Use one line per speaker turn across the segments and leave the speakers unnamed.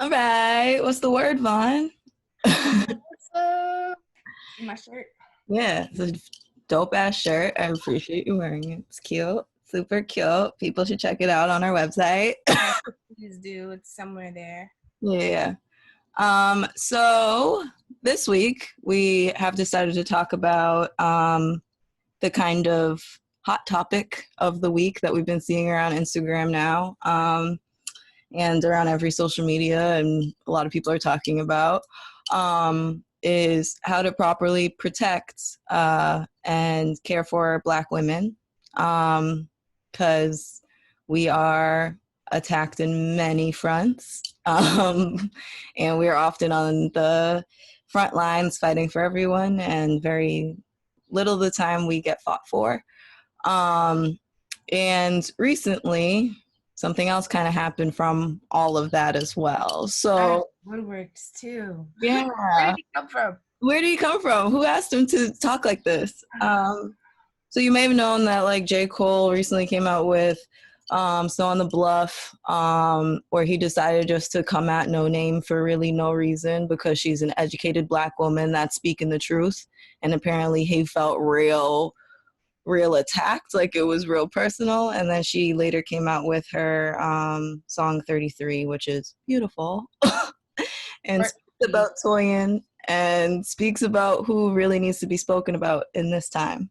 All right. What's the word, Vaughn?
What's up? My shirt.
Yeah, it's a dope ass shirt. I appreciate you wearing it. It's cute. Super cute. People should check it out on our website.
Yes, please do. It's somewhere there.
Yeah. So this week we have decided to talk about the kind of hot topic of the week that we've been seeing around Instagram now. And around every social media, and a lot of people are talking about, is how to properly protect and care for Black women, because we are attacked in many fronts, and we are often on the front lines fighting for everyone, and very little of the time we get fought for. And recently, something else kind of happened from all of that as well. So,
Woodworks too.
yeah.
Where did he come from?
Where did he come from? Who asked him to talk like this? So you may have known that like J. Cole recently came out with Snow on the Bluff, where he decided just to come at No Name for really no reason because she's an educated Black woman that's speaking the truth. And apparently he felt real attacked, like it was real personal. And then she later came out with her song 33, which is beautiful, and speaks about Toyin and speaks about who really needs to be spoken about in this time.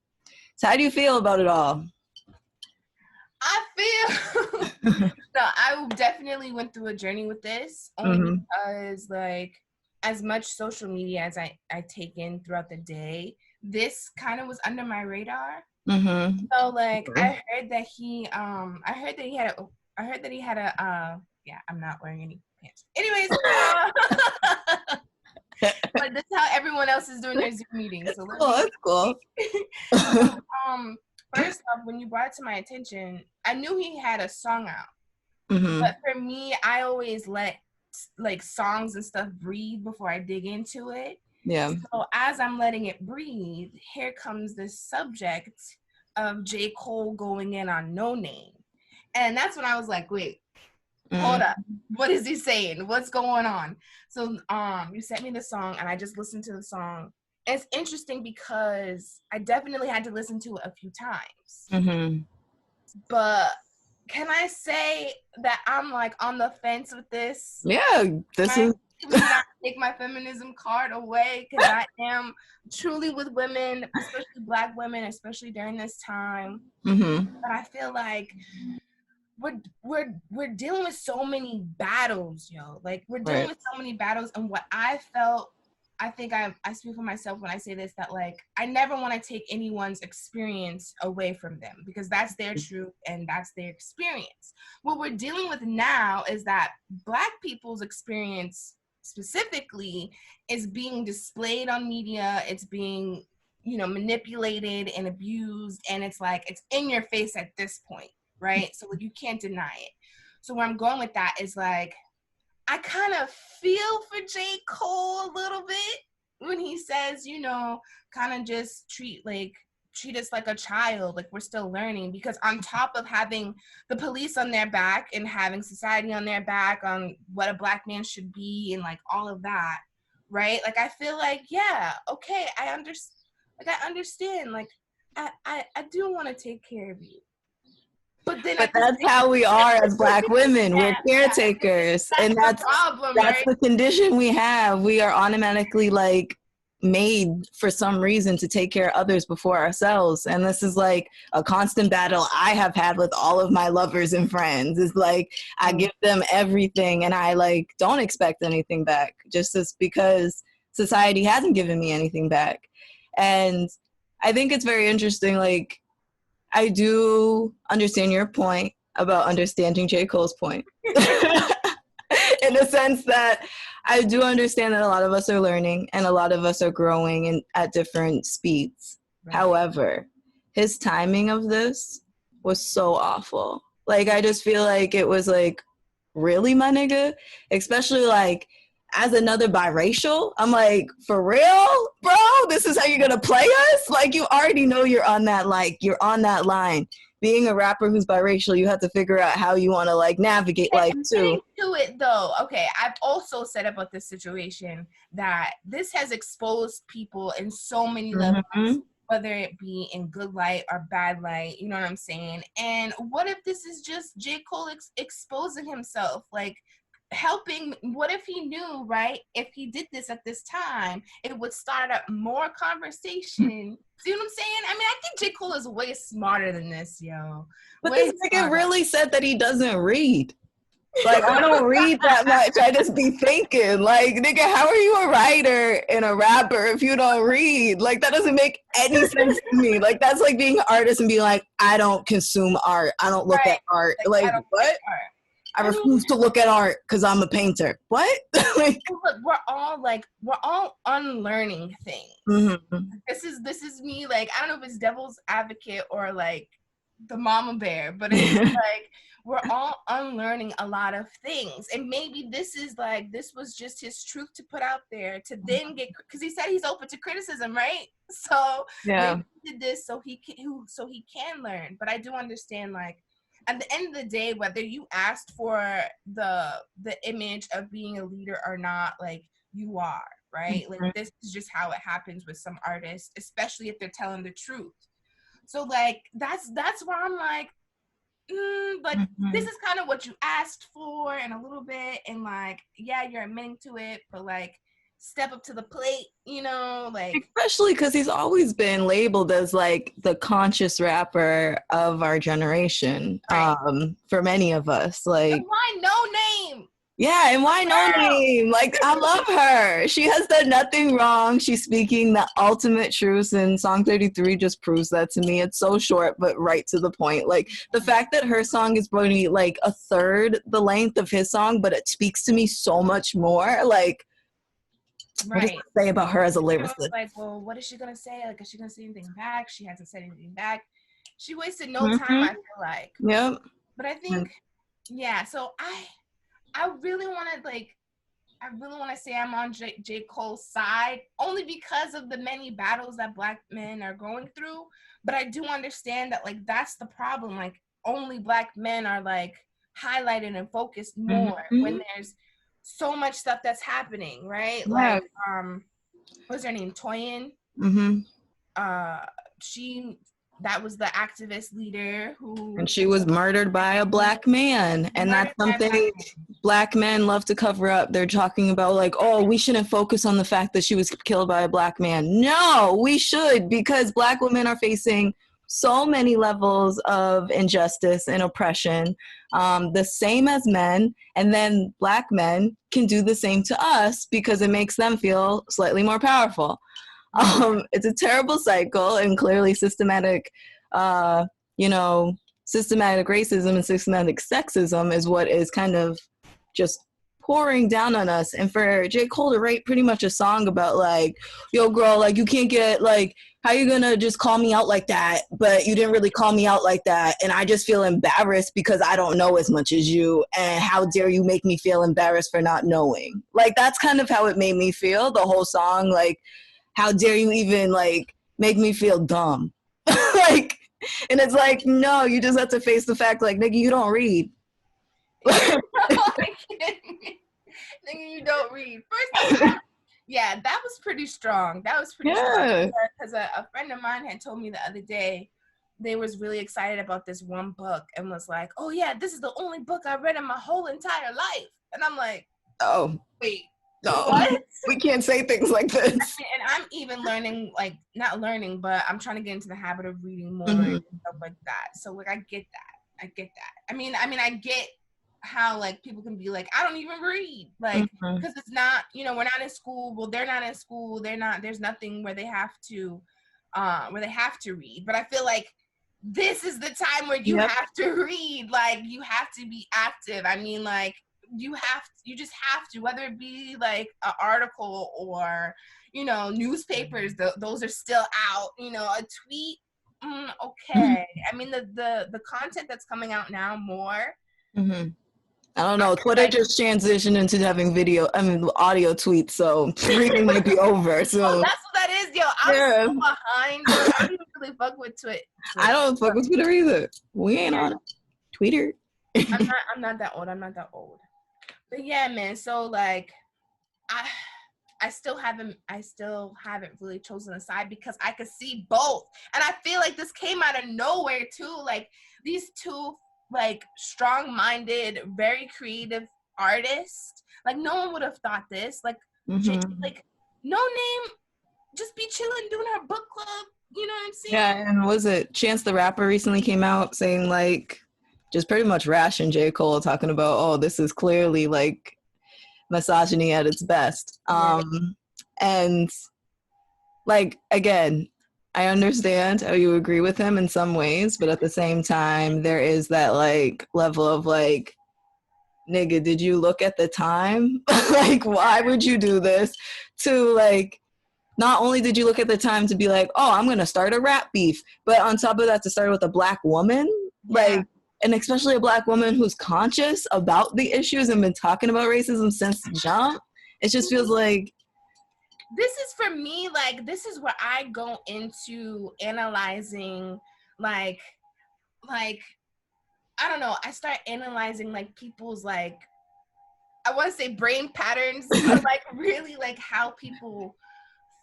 So how do you feel about it all?
I feel no, I definitely went through a journey with this only because like as much social media as I take in throughout the day, this kind of was under my radar. So like I heard that he had a yeah, I'm not wearing any pants. Anyways, but that's how everyone else is doing their Zoom meetings. So
that's cool.
So, first off, when you brought it to my attention, I knew he had a song out. But for me, I always let like songs and stuff breathe before I dig into it.
Yeah.
So as I'm letting it breathe, here comes this subject of J. Cole going in on No Name. And that's when I was like, wait, hold up. What is he saying? What's going on? So you sent me the song and I just listened to the song. And it's interesting because I definitely had to listen to it a few times. But can I say that I'm like on the fence with this?
Yeah, this is
not take my feminism card away because I am truly with women, especially Black women, especially during this time. But I feel like we're dealing with so many battles, yo. Like we're dealing with so many battles, and what I felt, I think I speak for myself when I say this, that like I never want to take anyone's experience away from them because that's their truth and that's their experience. What we're dealing with now is that Black people's experience specifically is being displayed on media. It's being, manipulated and abused, and it's like it's in your face at this point, right? So you can't deny it. So where I'm going with that is like I kind of feel for J. Cole a little bit when he says, kind of just treat us like a child, like we're still learning, because on top of having the police on their back and having society on their back on what a Black man should be and like all of that, right? Like I feel like, yeah, okay, I understand. Like I do want to take care of you. But
that's how we are as Black women. We're caretakers. And that's
right?
the condition we have. We are automatically like made for some reason to take care of others before ourselves. And this is like a constant battle I have had with all of my lovers and friends. Is like I give them everything and I like don't expect anything back just as because society hasn't given me anything back. And I think it's very interesting, like I do understand your point about understanding J. Cole's point. In the sense that I do understand that a lot of us are learning and a lot of us are growing at different speeds. Right. However, his timing of this was so awful. Like, I just feel like it was like, really, my nigga? Especially like, as another biracial, I'm like, for real, bro? This is how you're gonna play us? Like, you already know you're on that line. being a rapper who's biracial, you have to figure out how you want to like navigate life too.
To it though, okay, I've also said about this situation that this has exposed people in so many levels, whether it be in good light or bad light, you know what I'm saying? And what if this is just J. Cole exposing himself, like helping? What if he knew, right? If he did this at this time, it would start up more conversation. See what I'm saying? I mean, I think J. Cole is way smarter than this, yo.
But this nigga really said that he doesn't read. Like, I don't read that much. I just be thinking, like, nigga, how are you a writer and a rapper if you don't read? Like, that doesn't make any sense to me. Like, that's like being an artist and being like, I don't consume art. I don't look at art. Like what? I refuse to look at art because I'm a painter. What?
Like, we're all unlearning things. This is me. Like, I don't know if it's devil's advocate or like the mama bear, but it's like we're all unlearning a lot of things. And maybe this was just his truth to put out there to then get, because he said he's open to criticism, right? So maybe he did this so he can learn. But I do understand, like, at the end of the day, whether you asked for the image of being a leader or not, like, you are, right? Like, this is just how it happens with some artists, especially if they're telling the truth. So like that's where I'm like, this is kind of what you asked for, and a little bit, and like, yeah, you're admitting to it, but like, step up to the plate, you know, like.
Especially because he's always been labeled as like the conscious rapper of our generation. Right. For many of us, like.
And why No Name?
Yeah, and why No Name? Like, I love her. She has done nothing wrong. She's speaking the ultimate truth, and Song 33 just proves that to me. It's so short, but right to the point. Like, the fact that her song is probably like a third the length of his song, but it speaks to me so much more. Like, what does it say about her as a lyricist?
Like, well, what is she going to say? Like, is she going to say anything back? She hasn't said anything back. She wasted no time, I feel like.
Yep.
But I think, yeah, so I really want to say I'm on J. Cole's side, only because of the many battles that Black men are going through. But I do understand that, like, that's the problem. Like, only Black men are, like, highlighted and focused more when there's so much stuff that's happening, right? Yeah. Like, what's her name? Toyin? That was the activist leader and
she was murdered by a Black man. And that's something Black men love to cover up. They're talking about like, oh, we shouldn't focus on the fact that she was killed by a Black man. No, we should, because Black women are facing so many levels of injustice and oppression, the same as men. And then Black men can do the same to us because it makes them feel slightly more powerful. It's a terrible cycle, and clearly systematic racism and systematic sexism is what is kind of just pouring down on us. And for J. Cole to write pretty much a song about like, yo girl, like, you can't get, like, how you gonna just call me out like that, but you didn't really call me out like that, and I just feel embarrassed because I don't know as much as you, and how dare you make me feel embarrassed for not knowing. Like, that's kind of how it made me feel, the whole song. Like, how dare you even, like, make me feel dumb? Like, and it's like, no, you just have to face the fact, like, nigga, you don't read.
Nigga, you don't read. First of all, yeah, that was pretty strong. Strong. Because a friend of mine had told me the other day they was really excited about this one book and was like, oh, yeah, this is the only book I read in my whole entire life. And I'm like, oh, wait.
No, what? We can't say things like this.
And I'm even learning, like, not learning, but I'm trying to get into the habit of reading more and stuff like that. So, like, I get that. I mean, I get how, like, people can be like, I don't even read, like, because it's not, you know, we're not in school. Well, they're not in school. There's nothing where they have to read. But I feel like this is the time where you have to read. Like, you have to be active. I mean, like, you just have to, whether it be like an article or, you know, newspapers, those are still out, you know, a tweet, okay. I mean, the content that's coming out now more.
I don't know. Twitter just transitioned into having audio tweets, so reading might be over. So
that's what that is, yo. I'm so behind. I don't even really fuck with Twitter.
I don't fuck with Twitter either. We ain't on Twitter.
I'm not that old. I'm not that old. But yeah, man. So like, I still haven't really chosen a side because I could see both, and I feel like this came out of nowhere too. Like these two like strong-minded, very creative artists. Like no one would have thought this. Like like No Name just be chilling doing her book club. You know what I'm saying?
Yeah, and was it Chance the Rapper recently came out saying like just pretty much rashing J. Cole, talking about, oh, this is clearly like misogyny at its best. And like again, I understand how you agree with him in some ways, but at the same time there is that like level of like, nigga, did you look at the time? Like, why would you do this? To like, not only did you look at the time to be like, oh, I'm gonna start a rap beef, but on top of that to start with a black woman, like, and especially a black woman who's conscious about the issues and been talking about racism since jump. It just feels like,
this is for me, like, this is where I go into analyzing, like, I don't know, I start analyzing, like, people's, like, I want to say brain patterns, but, like, really, like, how people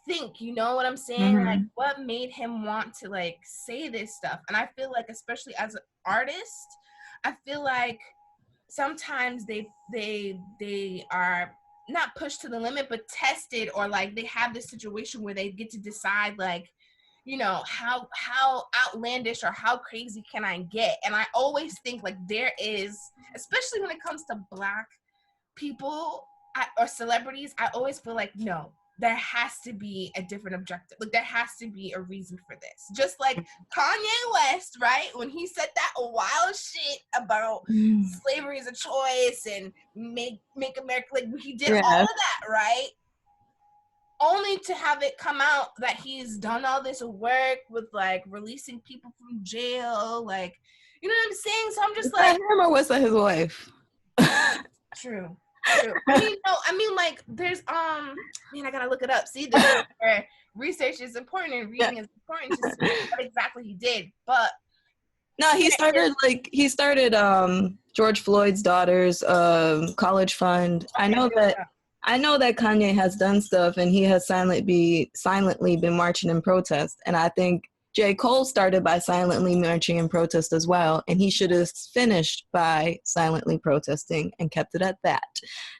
think, you know what I'm saying? Like, what made him want to, like, say this stuff? And I feel like, especially as an artist, I feel like sometimes they are not pushed to the limit, but tested, or like they have this situation where they get to decide, like, you know, how outlandish or how crazy can I get? And I always think like there is, especially when it comes to black people or celebrities, I always feel like no, there has to be a different objective. Like there has to be a reason for this. Just like Kanye West, right? When he said that wild shit about slavery is a choice and make America, like he did all of that, right? Only to have it come out that he's done all this work with like releasing people from jail, like, you know what I'm saying? So I'm just like,
him or was that his wife?
True. I mean, no, I mean, like, there's, man, I gotta look it up. See, this is where research is important and reading is important to see what exactly he did. But
no, he started George Floyd's daughter's college fund. Okay, I know that Kanye has done stuff, and he has silently been marching in protest. And I think J. Cole started by silently marching in protest as well, and he should have finished by silently protesting and kept it at that.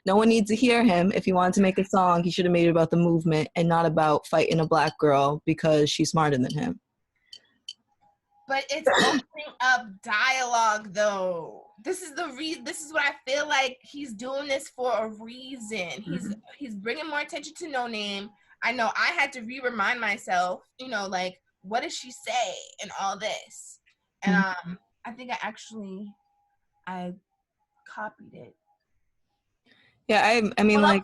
No one needs to hear him. If he wanted to make a song, he should have made it about the movement and not about fighting a black girl because she's smarter than him.
But it's opening up dialogue, though. This is what I feel like he's doing this for a reason. He's bringing more attention to No Name. I know I had to remind myself, you know, like, what does she say and all this? And I think I copied it.
Yeah, I mean, like,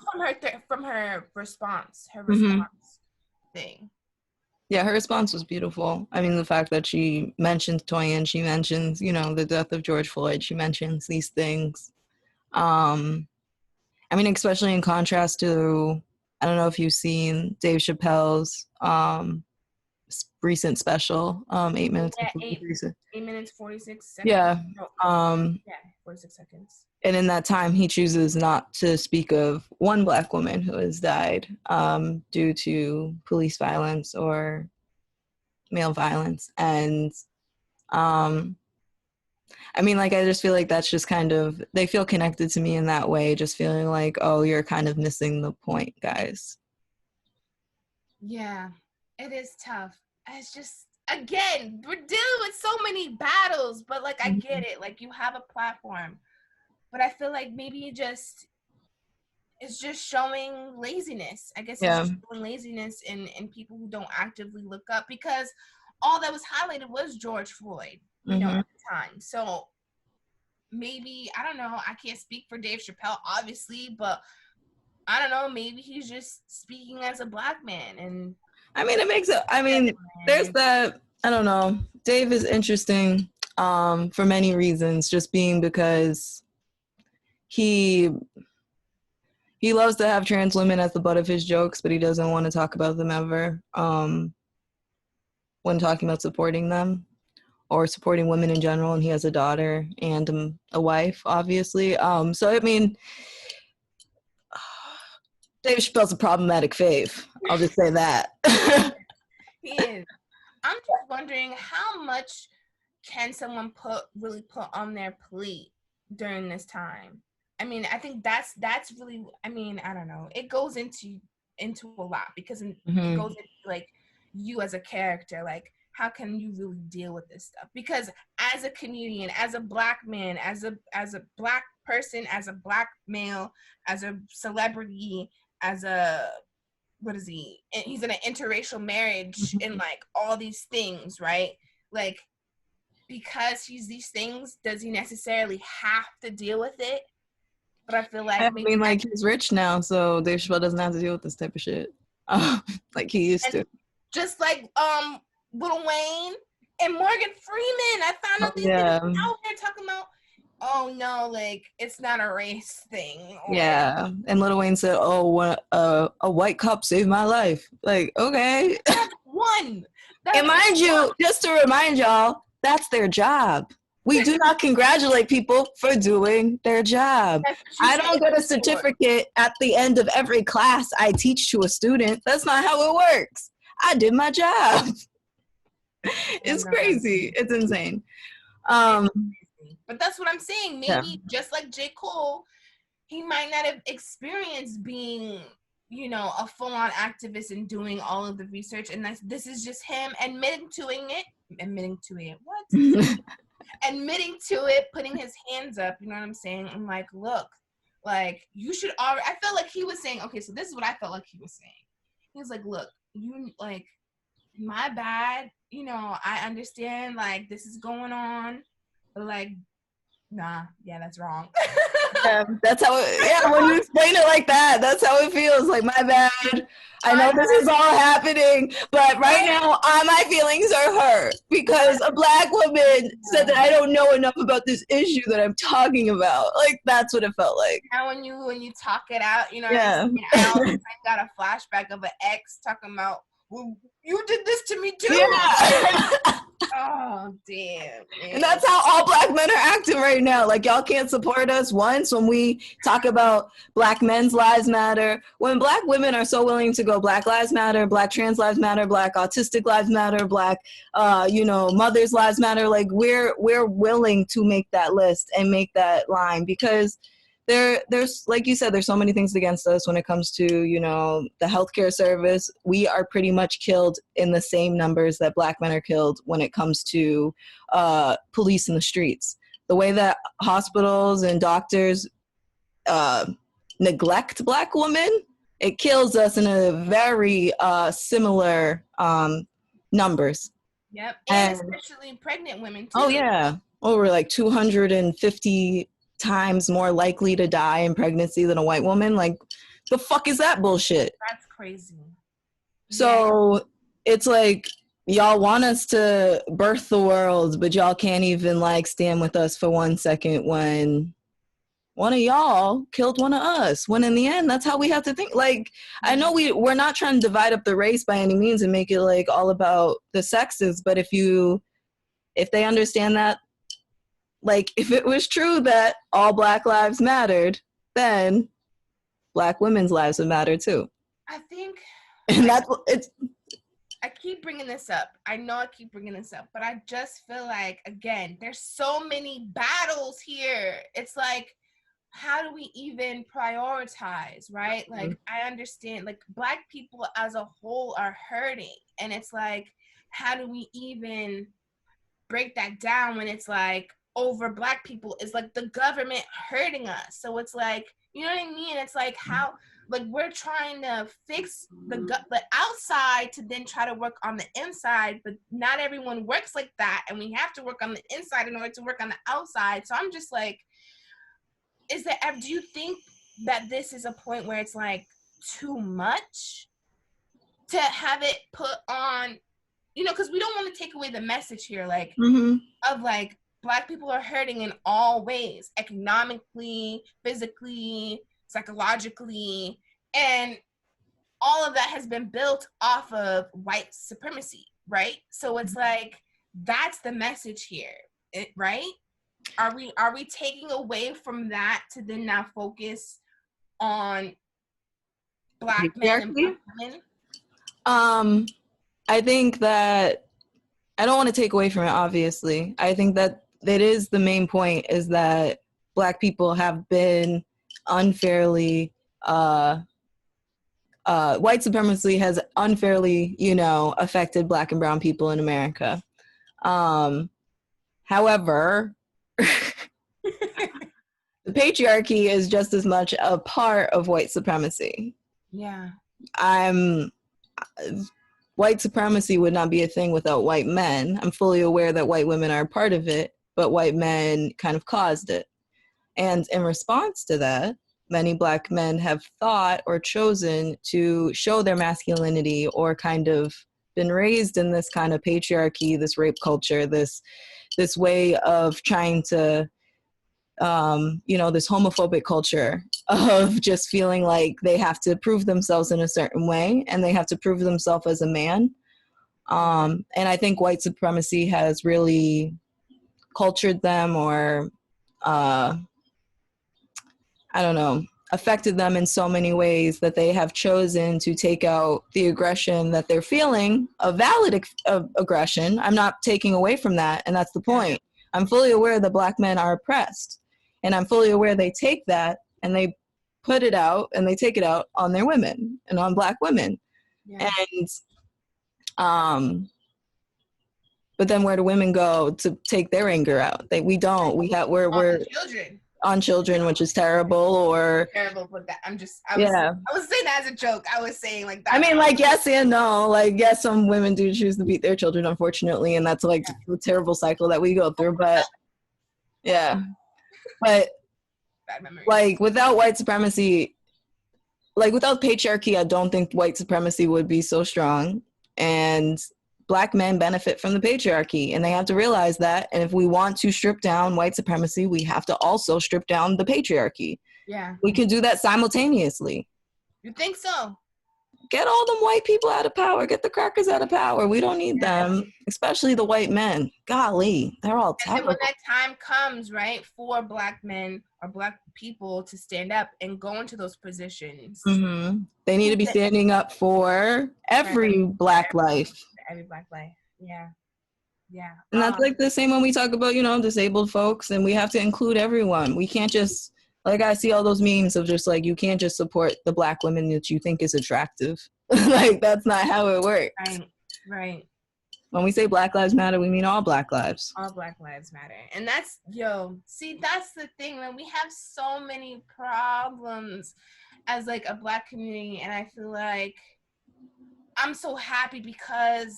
from her response thing.
Yeah, her response was beautiful. I mean, the fact that she mentions Toyin, she mentions, you know, the death of George Floyd, she mentions these things. I mean, especially in contrast to, I don't know if you've seen Dave Chappelle's recent special, 8 minutes.
Yeah, 8 minutes 46 seconds.
Yeah.
46 seconds.
And in that time, he chooses not to speak of one black woman who has died due to police violence or male violence. And I mean, like, I just feel like that's just kind of, they feel connected to me in that way, just feeling like, oh, you're kind of missing the point, guys.
Yeah, it is tough. It's just, again, we're dealing with so many battles, but like, I get it. Like, you have a platform. But I feel like maybe it's just showing laziness. I guess it's showing laziness in people who don't actively look up, because all that was highlighted was George Floyd, you know, at the time. So maybe, I don't know, I can't speak for Dave Chappelle, obviously, but I don't know, maybe he's just speaking as a black man. And
I mean, there's that, I don't know, Dave is interesting for many reasons, just being because he loves to have trans women as the butt of his jokes, but he doesn't want to talk about them ever. when talking about supporting them or supporting women in general, and he has a daughter and a wife, obviously. So I mean, Dave Chappelle's a problematic fave. I'll just say that.
He is. I'm just wondering how much can someone really put on their plate during this time? I mean, I think that's really. I mean, I don't know. It goes into a lot because it goes into like you as a character, like how can you really deal with this stuff? Because as a comedian, as a black man, as a black person, as a black male, as a celebrity, as a what is he? He's in an interracial marriage and like all these things, right? Like because he's these things, does he necessarily have to deal with it? But I feel like
I mean, like he's rich now, so Dave Chappelle doesn't have to deal with this type of shit, like he used to.
Just like Lil Wayne and Morgan Freeman, I found out these niggas out there talking about, oh no, like it's not a race thing.
Yeah, and Lil Wayne said, "Oh, a white cop saved my life." Like, okay.
That's one.
And mind you, just to remind y'all, that's their job. We do not congratulate people for doing their job. I don't get a certificate at the end of every class I teach to a student. That's not how it works. I did my job. It's crazy. It's insane.
But that's what I'm saying. Maybe just like J. Cole, he might not have experienced being, you know, a full-on activist and doing all of the research. And this is just him admitting to it, putting his hands up. You know what I'm saying? I'm like, look, like you should already. I felt like he was saying, okay, so this is what I felt like he was saying. He was like, look, you like, my bad. You know, I understand. Like this is going on, but like, nah, yeah, that's wrong.
Yeah, that's how when you explain it like that, that's how it feels. Like, my bad. I know this is all happening, but right now my feelings are hurt because a black woman said that I don't know enough about this issue that I'm talking about. Like, that's what it felt like.
Now when you talk it out, you know what I mean? I got a flashback of an ex talking about, well, you did this to me too.
Yeah.
Oh, damn. Man.
And that's how all black men are acting right now. Like, y'all can't support us once when we talk about black men's lives matter. When black women are so willing to go Black Lives Matter, Black trans lives matter, Black autistic lives matter, Black, mothers' lives matter. Like, we're willing to make that list and make that line because there's like you said, there's so many things against us when it comes to, you know, the healthcare service. We are pretty much killed in the same numbers that black men are killed when it comes to police in the streets. The way that hospitals and doctors neglect black women, it kills us in a very similar numbers.
Yep, and especially pregnant women too.
Oh yeah, over like 250 times more likely to die in pregnancy than a white woman. Like, the fuck is that bullshit?
That's crazy.
So it's like, y'all want us to birth the world, but y'all can't even like stand with us for 1 second when one of y'all killed one of us. When in the end, that's how we have to think. Like, I know we're not trying to divide up the race by any means and make it like all about the sexes, but if they understand that, like, if it was true that all black lives mattered, then black women's lives would matter too.
I think,
and that's it's.
I keep bringing this up. I know I keep bringing this up, but I just feel like, again, there's so many battles here. It's like, how do we even prioritize, right? Like, I understand, like, black people as a whole are hurting, and it's like, how do we even break that down when it's like, over black people is like the government hurting us? So it's like, you know what I mean? It's like, how, like, we're trying to fix the outside to then try to work on the inside, but not everyone works like that, and we have to work on the inside in order to work on the outside. So I'm just like, do you think that this is a point where it's like too much to have it put on, you know, because we don't want to take away the message here, like, of like, black people are hurting in all ways, economically, physically, psychologically, and all of that has been built off of white supremacy. right? So it's like, that's the message here, right? Are we taking away from that to then now focus on Black men and Black
Patriarchy?
women?
I think that I don't want to take away from it, obviously. I think that that is the main point, is that Black people have been unfairly, white supremacy has unfairly, affected Black and brown people in America. However, the patriarchy is just as much a part of white supremacy.
Yeah.
White supremacy would not be a thing without white men. I'm fully aware that white women are a part of it, but white men kind of caused it. And in response to that, many Black men have thought or chosen to show their masculinity, or kind of been raised in this kind of patriarchy, this rape culture, this way of trying to, this homophobic culture of just feeling like they have to prove themselves in a certain way, and they have to prove themselves as a man. And I think white supremacy has really cultured them, or I don't know, affected them in so many ways that they have chosen to take out the aggression that they're feeling, a valid aggression. I'm not taking away from that, and that's the point. I'm fully aware that Black men are oppressed, and I'm fully aware they take that and they put it out, and they take it out on their women and on Black women. Yeah. And but then where do women go to take their anger out? We don't. We're
children.
On children, which is terrible. Or
terrible with that. I was saying that as a joke. I was saying like that.
I mean, like, yes and no. Like, yes, some women do choose to beat their children, unfortunately, and that's like the terrible cycle that we go through. But yeah, but like without white supremacy, like without patriarchy, I don't think white supremacy would be so strong. And Black men benefit from the patriarchy, and they have to realize that. And if we want to strip down white supremacy, we have to also strip down the patriarchy.
Yeah.
We can do that simultaneously.
You think so?
Get all them white people out of power. Get the crackers out of power. We don't need them, especially the white men. Golly, they're all terrible.
And then when that time comes, right, for Black men or Black people to stand up and go into those positions.
Mm-hmm. They need to be standing up for every Black life.
Every Black life. Yeah. Yeah.
And that's like the same when we talk about, disabled folks, and we have to include everyone. We can't just, like, I see all those memes of just like, you can't just support the Black women that you think is attractive. Like, that's not how it works.
Right.
When we say Black Lives Matter, we mean all Black lives.
All Black lives matter. And that's the thing, man. We have so many problems as like a Black community, and I feel like I'm so happy because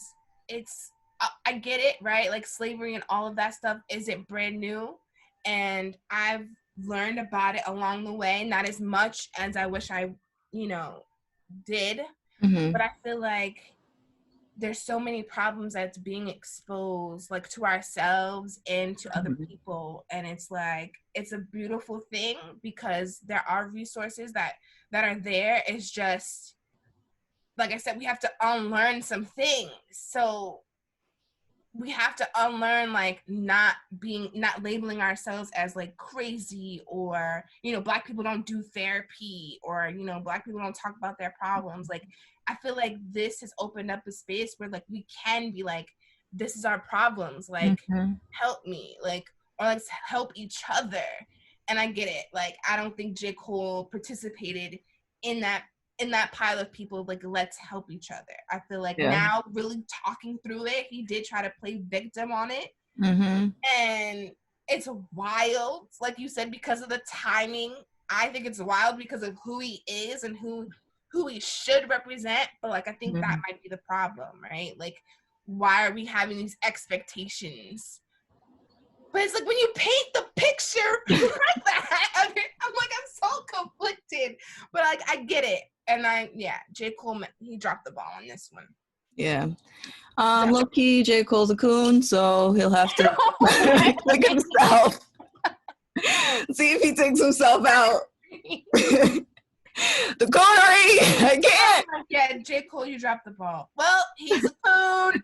I get it, right? Like slavery and all of that stuff isn't brand new. And I've learned about it along the way, not as much as I wish I, did. Mm-hmm. But I feel like there's so many problems that's being exposed, like to ourselves and to other people. And it's like, it's a beautiful thing because there are resources that are there. It's just, like I said, we have to unlearn some things. So we have to unlearn, like, not labeling ourselves as like crazy, or, Black people don't do therapy, or, Black people don't talk about their problems. Like, I feel like this has opened up a space where like we can be like, this is our problems, like, help me, like, or let's help each other. And I get it. Like, I don't think J. Cole participated in that pile of people, like, let's help each other. I feel like now really talking through it, he did try to play victim on it. Mm-hmm. And it's wild, like you said, because of the timing. I think it's wild because of who he is and who he should represent. But like, I think that might be the problem, right? Like, why are we having these expectations? But it's like when you paint the picture like that, I'm so conflicted. But like, I get it. And J. Cole, he dropped the ball on this one.
Yeah. Low key, J. Cole's a coon, so he'll have to click himself. See if he takes himself out. The coonery! I can't!
Yeah, J. Cole, you dropped the ball. Well, he's a coon.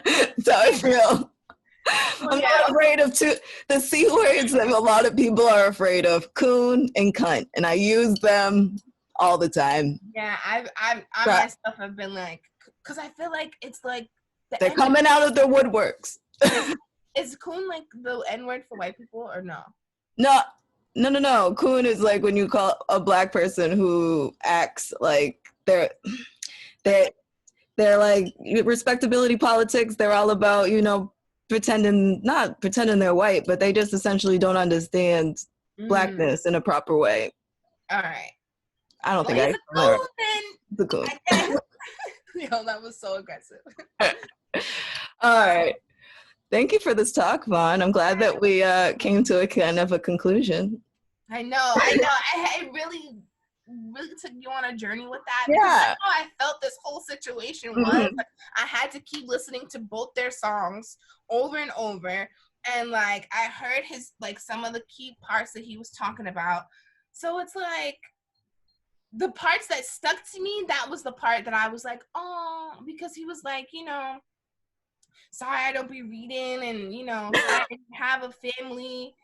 That's how I feel. I'm not afraid of the C words that a lot of people are afraid of, coon and cunt, and I use them all the time.
Yeah, I myself have been like, because I feel like it's like
they're coming out of their woodworks.
Is coon like the N-word for white people or no?
No. Coon is like when you call a black person who acts like they're like respectability politics. They're all about, not pretending they're white, but they just essentially don't understand blackness in a proper way.
All right.
I don't think
he's
a coon.
Yo, that was so aggressive.
All right. Thank you for this talk, Vaughn. I'm glad that we came to a kind of a conclusion.
I know. I really took you on a journey with that.
Yeah.
Because that's how I felt this whole situation was. Like, I had to keep listening to both their songs over and over. And like I heard his like some of the key parts that he was talking about. So it's like the parts that stuck to me, that was the part that I was like, oh, because he was like, sorry I don't be reading, and I didn't have a family,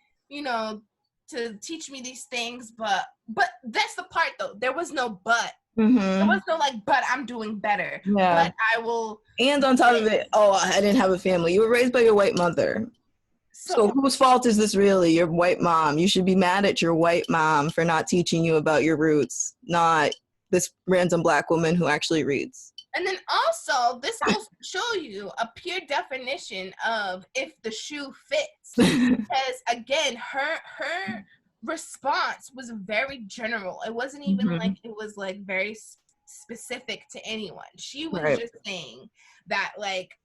to teach me these things, but that's the part though. There was no but. There was no like, but I'm doing better.
Yeah.
But I will.
And on top of it, I didn't have a family. You were raised by your white mother. So whose fault is this really? Your white mom. You should be mad at your white mom for not teaching you about your roots, not this random black woman who actually reads.
And then also, this will show you a pure definition of if the shoe fits. Because again, her response was very general. It wasn't even like it was like very specific to anyone. She was just saying that like.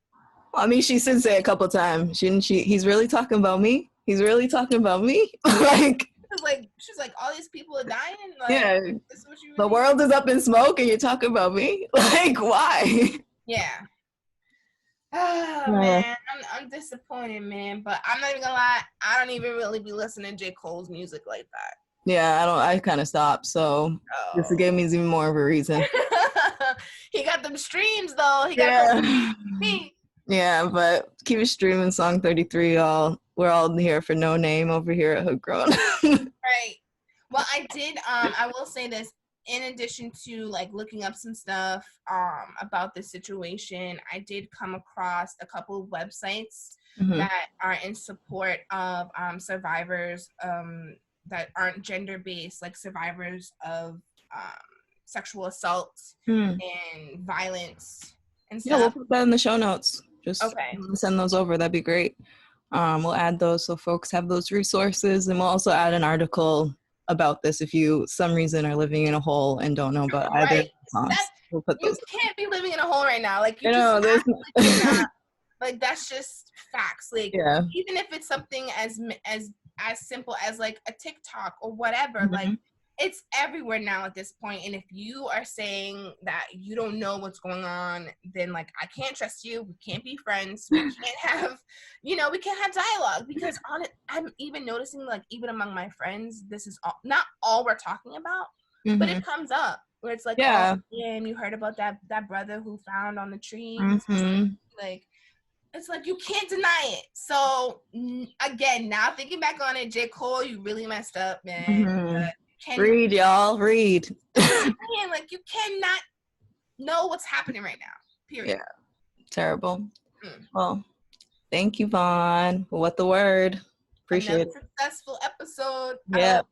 I mean, she did say a couple times, shouldn't she? He's really talking about me. He's really talking about me.
She's like, all these people are dying. Like,
yeah,
this is what you really
the world is up in smoke, and you're talking about me. Like, why?
Yeah. Oh man, I'm disappointed, man. But I'm not even gonna lie, I don't even really be listening to J. Cole's music like that.
Yeah, I kind of stopped. So this gave me even more of a reason.
He got them streams though. He got them streams.
Yeah, but keep streaming song 33. We're all here for No Name over here at Hookgrown.
Right. Well, I did. I will say this. In addition to like looking up some stuff about this situation, I did come across a couple of websites that are in support of survivors that aren't gender-based, like survivors of sexual assault and violence and stuff.
Yeah, we'll put that in the show notes. Just send those over. That'd be great. We'll add those so folks have those resources, and we'll also add an article about this if you some reason are living in a hole and don't know about either songs. We'll put those.
You can't be living in a hole right now. Like you like that's just facts. Like even if it's something as simple as like a TikTok or whatever, like it's everywhere now at this point. And if you are saying that you don't know what's going on, then like I can't trust you. We can't be friends. We can't have, we can't have dialogue, because I'm even noticing like even among my friends, this is not all we're talking about, but it comes up where it's like, oh, and you heard about that brother who found on the tree, like. It's like you can't deny it. So again, now thinking back on it, J. Cole, you really messed up, man.
Read, y'all. Read.
Like you cannot know what's happening right now. Period.
Yeah. Terrible. Well, thank you, Vaughn. What the word? Appreciate it.
Successful episode.
Yeah.